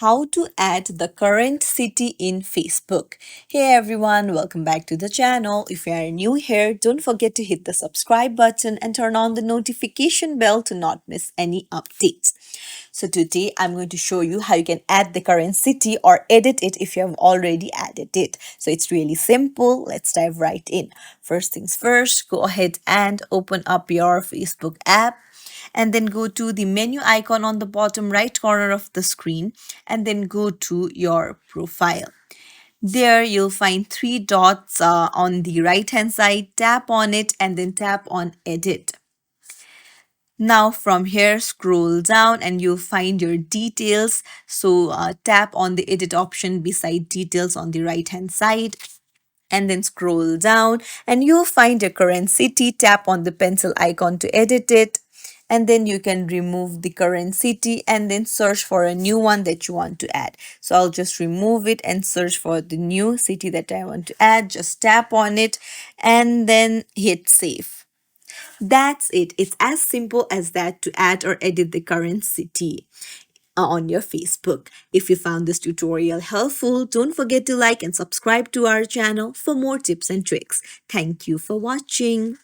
How to add the current city in Facebook. Hey everyone, welcome back to the channel. If you are new here, don't forget to hit the subscribe button and turn on the notification bell to not miss any updates. So today I'm going to show you how you can add the current city or edit it if you have already added it. So it's really simple. Let's dive right in. First things first, go ahead and open up your Facebook app and then go to the menu icon on the bottom right corner of the screen and then go to your profile. There you'll find three dots on the right hand side. Tap on it and then tap on edit. Now from here scroll down and you'll find your details. So tap on the edit option beside details on the right hand side and then scroll down and you'll find your current city. Tap on the pencil icon to edit it and then you can remove the current city and then search for a new one that you want to add. So I'll just remove it and search for the new city that I want to add. Just tap on it and then hit save. That's it. It's as simple as that to add or edit the current city on your Facebook. If you found this tutorial helpful, don't forget to like and subscribe to our channel for more tips and tricks. Thank you for watching.